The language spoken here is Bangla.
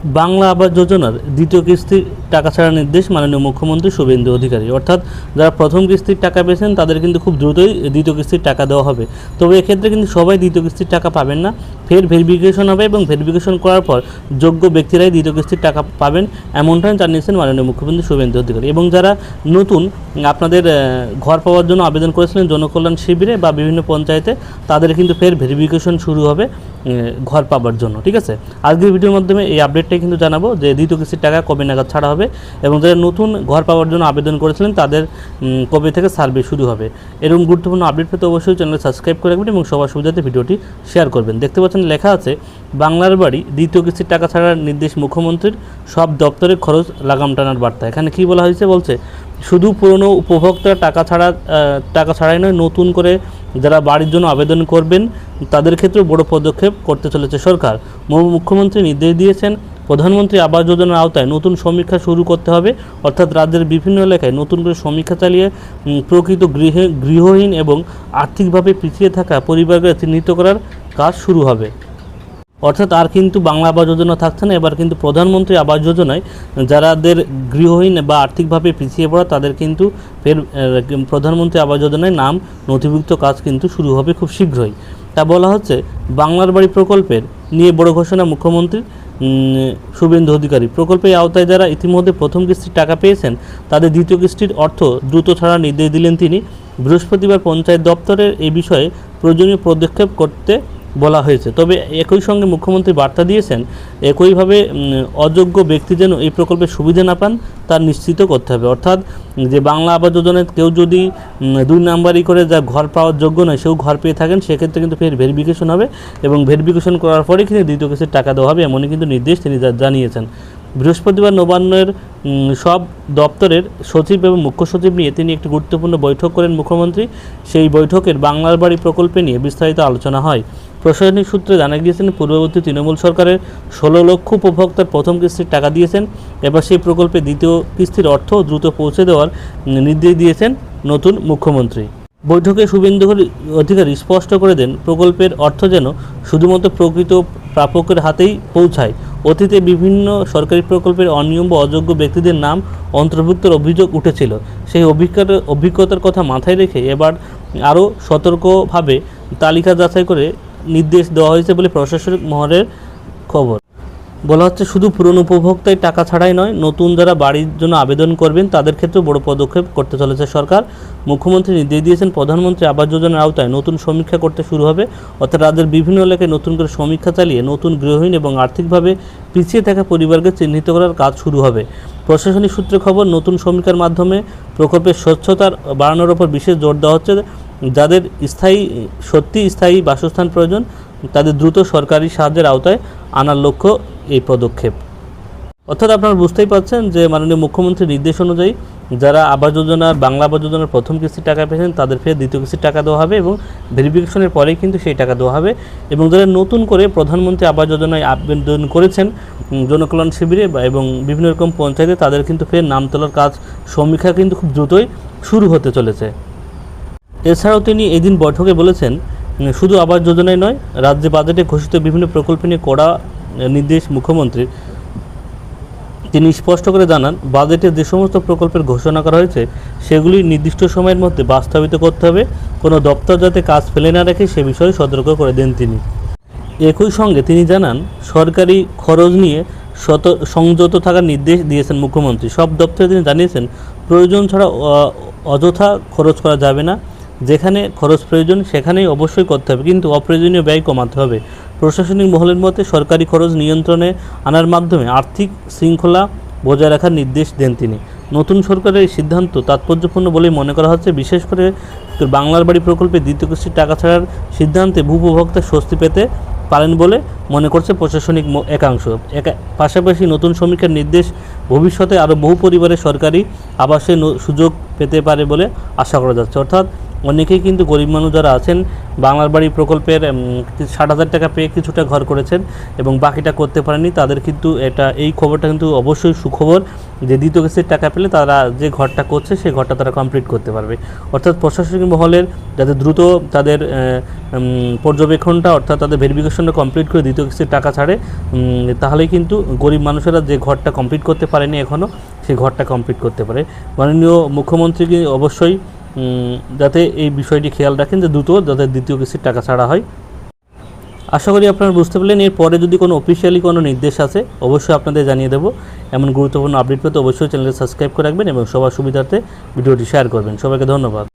বাংলা আবাস যোজনার দ্বিতীয় কিস্তির টাকা ছাড়ার নির্দেশ মাননীয় মুখ্যমন্ত্রী শুভেন্দু অধিকারী। অর্থাৎ যারা প্রথম কিস্তির টাকা পেয়েছেন তাদের কিন্তু খুব দ্রুতই দ্বিতীয় কিস্তির টাকা দেওয়া হবে। তবে এক্ষেত্রে কিন্তু সবাই দ্বিতীয় কিস্তির টাকা পাবেন না, ফের ভেরিফিকেশন হবে এবং ভেরিফিকেশন করার পর যোগ্য ব্যক্তিরাই দ্বিতীয় কিস্তির টাকা পাবেন, এমনটাই জানিয়েছেন মাননীয় মুখ্যমন্ত্রী শুভেন্দু অধিকারী। এবং যারা নতুন আপনাদের ঘর পাওয়ার জন্য আবেদন করেছিলেন জনকল্যাণ শিবিরে বা বিভিন্ন পঞ্চায়েতে, তাদের কিন্তু ফের ভেরিফিকেশন শুরু হবে ঘর পাবার জন্য। ঠিক আছে, আজকের ভিডিওর মাধ্যমে এই আপডেটটাই কিন্তু জানাবো যে দ্বিতীয় কিস্তির টাকা কবে নাগাদ ছাড়া হবে এবং যারা নতুন ঘর পাওয়ার জন্য আবেদন করেছিলেন তাদের কবে থেকে সার্ভে শুরু হবে। এরকম গুরুত্বপূর্ণ আপডেট পেতে অবশ্যই চ্যানেল সাবস্ক্রাইব করে রাখবেন এবং সবার সুবিধাতে ভিডিওটি শেয়ার করবেন। দেখতে পাচ্ছেন লেখা আছে বাংলার বাড়ি দ্বিতীয় কিস্তির টাকা ছাড়ার নির্দেশ মুখ্যমন্ত্রীর, সব দপ্তরের খরচ লাগাম টানার বার্তা। এখানে কি বলা হয়েছে বলছে শুধু পুরনো উপভোক্তার টাকা ছাড়াই নয়, নতুন করে যারা বাড়ির জন্য আবেদন করবেন তাদের ক্ষেত্রেও বড় পদক্ষেপ করতে চলেছে সরকার। মুখ্যমন্ত্রী নির্দেশ দিয়েছেন প্রধানমন্ত্রী আবাস যোজনার আওতায় নতুন সমীক্ষা শুরু করতে হবে। অর্থাৎ রাজ্যের বিভিন্ন এলাকায় নতুন করে সমীক্ষা চালিয়ে প্রকৃত গৃহহীন এবং আর্থিকভাবে পিছিয়ে থাকা পরিবারকে চিহ্নিত করার কাজ শুরু হবে। অর্থাৎ আর কিন্তু বাংলা আবাস যোজনা থাকছে না, এবার কিন্তু প্রধানমন্ত্রী আবাস যোজনায় যারাদের গৃহহীন বা আর্থিকভাবে পিছিয়ে পড়া তাদের কিন্তু ফের প্রধানমন্ত্রী আবাস যোজনায় নাম নথিভুক্ত কাজ কিন্তু শুরু হবে খুব শীঘ্রই। তা বলা হচ্ছে বাংলার বাড়ি প্রকল্পের নিয়ে বড় ঘোষণা মুখ্যমন্ত্রীর শুভেন্দু অধিকারী। প্রকল্পের আওতায় যারা ইতিমধ্যে প্রথম কিস্তির টাকা পেয়েছেন তাদের দ্বিতীয় কিস্তির অর্থ দ্রুত ছাড়ার নির্দেশ দিলেন তিনি। বৃহস্পতিবার পঞ্চায়েত দপ্তরের এই বিষয়ে প্রয়োজনীয় পদক্ষেপ করতে বলা হয়েছে। তবে একই সঙ্গে মুখ্যমন্ত্রী বার্তা দিয়েছেন একইভাবে অযোগ্য ব্যক্তি যেন এই প্রকল্পের সুবিধা না পান তা নিশ্চিত করতে হবে। অর্থাৎ যে বাংলা আবাস যোজনায় কেউ যদি 2 নাম্বারই করে যা ঘর পাওয়ার যোগ্য নয় সেও ঘর পেয়ে থাকেন, সেক্ষেত্রে কিন্তু ফের ভেরিফিকেশন হবে এবং ভেরিফিকেশন করার পরে কিন্তু দ্বিতীয় কিস্তির টাকা দেওয়া হবে, এমনই কিন্তু নির্দেশ তিনি জানিয়েছেন। বৃহস্পতিবার নবান্নের সব দপ্তরের সচিব এবং মুখ্য সচিব নিয়ে তিনি একটি গুরুত্বপূর্ণ বৈঠক করেন মুখ্যমন্ত্রী। সেই বৈঠকের বাংলার বাড়ি প্রকল্পে নিয়ে বিস্তারিত আলোচনা হয়। প্রশাসনিক সূত্রে জানা গিয়েছেন পূর্ববর্তী তৃণমূল সরকারের 16 লক্ষ উপভোক্তার প্রথম কিস্তির টাকা দিয়েছেন। এবার সেই প্রকল্পে দ্বিতীয় কিস্তির অর্থ দ্রুত পৌঁছে দেওয়ার নির্দেশ দিয়েছেন নতুন মুখ্যমন্ত্রী। বৈঠকে শুভেন্দু অধিকারী স্পষ্ট করে দেন প্রকল্পের অর্থ যেন শুধুমাত্র প্রকৃত প্রাপকের হাতেই পৌঁছায়। অতীতে বিভিন্ন সরকারি প্রকল্পের অনিয়ম বা অযোগ্য ব্যক্তিদের নাম অন্তর্ভুক্তের অভিযোগ উঠেছিল। সেই অভিজ্ঞতার কথা মাথায় রেখে এবার আরও সতর্কভাবে তালিকা যাচাই করে নির্দেশ দেওয়া হয়েছে বলে প্রশাসনিক মহলের খবর। বলা হচ্ছে শুধু পুরনো উপভোক্তায় টাকা ছাড়াই নয়, নতুন যারা বাড়ির জন্য আবেদন করবেন তাদের ক্ষেত্রেও বড় পদক্ষেপ করতে চলেছে সরকার। মুখ্যমন্ত্রী নির্দেশ দিয়েছেন প্রধানমন্ত্রী আবাস যোজনার আওতায় নতুন সমীক্ষা করতে শুরু হবে। অর্থাৎ রাজ্যের বিভিন্ন এলাকায় নতুন করে সমীক্ষা চালিয়ে নতুন গৃহহীন এবং আর্থিকভাবে পিছিয়ে থাকা পরিবারকে চিহ্নিত করার কাজ শুরু হবে। প্রশাসনিক সূত্রে খবর নতুন সমীক্ষার মাধ্যমে প্রকল্পের স্বচ্ছতার বাড়ানোর ওপর বিশেষ জোর দেওয়া হচ্ছে। যাদের সত্যি স্থায়ী বাসস্থান প্রয়োজন তাদের দ্রুত সরকারি সাহায্যের আওতায় আনার লক্ষ্য এই পদক্ষেপ। অর্থাৎ আপনারা বুঝতেই পারছেন যে মাননীয় মুখ্যমন্ত্রীর নির্দেশ অনুযায়ী যারা আবাস যোজনার বাংলা আবাস যোজনার প্রথম কিস্তির টাকা পেয়েছেন তাদের ফের দ্বিতীয় কিস্তির টাকা দেওয়া হবে এবং ভেরিফিকেশনের পরেই কিন্তু সেই টাকা দেওয়া হবে। এবং যারা নতুন করে প্রধানমন্ত্রী আবাস যোজনায় আবেদন করেছেন জনকল্যাণ শিবিরে এবং বিভিন্ন রকম পঞ্চায়েতে তাদের কিন্তু ফের নাম তোলার কাজ সমীক্ষা কিন্তু খুব দ্রুতই শুরু হতে চলেছে। এছাড়াও তিনি এদিন বৈঠকে বলেছেন শুধু আবাস যোজনায় নয়, রাজ্যে বাজেটে ঘোষিত বিভিন্ন প্রকল্প নিয়ে কড়া নির্দেশ মুখ্যমন্ত্রীর। তিনি স্পষ্ট করে জানান বাজেটে যে সমস্ত প্রকল্পের ঘোষণা করা হয়েছে সেগুলি নির্দিষ্ট সময়ের মধ্যে বাস্তবায়িত করতে হবে। কোনো দপ্তর যাতে কাজ ফেলে না রাখে সে বিষয়ে সতর্ক করে দেন তিনি। একই সঙ্গে তিনি জানান সরকারি খরচ নিয়ে সংযত থাকার নির্দেশ দিয়েছেন মুখ্যমন্ত্রী। সব দপ্তরে তিনি জানিয়েছেন প্রয়োজন ছাড়া অযথা খরচ করা যাবে না। যেখানে খরচ প্রয়োজন সেখানেই অবশ্যই করতে হবে, কিন্তু অপ্রয়োজনীয় ব্যয় কমাতে হবে। প্রশাসনিক মহলের মতে সরকারি খরচ নিয়ন্ত্রণে আনার মাধ্যমে আর্থিক শৃঙ্খলা বজায় রাখার নির্দেশ দেন তিনি। নতুন সরকারের এই সিদ্ধান্ত তাৎপর্যপূর্ণ বলেই মনে করা হচ্ছে। বিশেষ করে বাংলার বাড়ি প্রকল্পে দ্বিতীয় কিস্তির টাকা ছাড়ার সিদ্ধান্তে ভূপভোক্তা স্বস্তি পেতে পারেন বলে মনে করছে প্রশাসনিক একাংশ। পাশাপাশি নতুন সমীক্ষার নির্দেশ ভবিষ্যতে আরও বহু পরিবারের সরকারি আবাসের সুযোগ পেতে পারে বলে আশা করা যাচ্ছে। অর্থাৎ অনেকেই কিন্তু গরিব মানুষ যারা আছেন বাংলার বাড়ি প্রকল্পের 60,000 টাকা পেয়ে কিছুটা ঘর করেছেন এবং বাকিটা করতে পারেননি, তাদের কিন্তু এই খবরটা কিন্তু অবশ্যই সুখবর যে দ্বিতীয় কিস্তির টাকা পেলে তারা যে ঘরটা করছে সেই ঘরটা তারা কমপ্লিট করতে পারবে। অর্থাৎ প্রশাসনিক মহলের যাতে দ্রুত তাদের পর্যবেক্ষণটা অর্থাৎ তাদের ভেরিফিকেশনটা কমপ্লিট করে দ্বিতীয় কিস্তির টাকা ছাড়ে, তাহলেই কিন্তু গরিব মানুষেরা যে ঘরটা কমপ্লিট করতে পারেনি এখনও সেই ঘরটা কমপ্লিট করতে পারে। মাননীয় মুখ্যমন্ত্রীকে অবশ্যই যাতে এই বিষয়টি খেয়াল রাখেন যে দ্রুত যাতে দ্বিতীয় কিস্তির টাকা ছাড়া হয়। আশা করি আপনারা বুঝতে পারলেন। এরপরে যদি কোনো অফিসিয়ালি কোনো নির্দেশ আছে অবশ্যই আপনাদের জানিয়ে দেবো। এমন গুরুত্বপূর্ণ আপডেট পেতে অবশ্যই চ্যানেলটি সাবস্ক্রাইব করে রাখবেন এবং সবার সুবিধার্থে ভিডিওটি শেয়ার করবেন। সবাইকে ধন্যবাদ।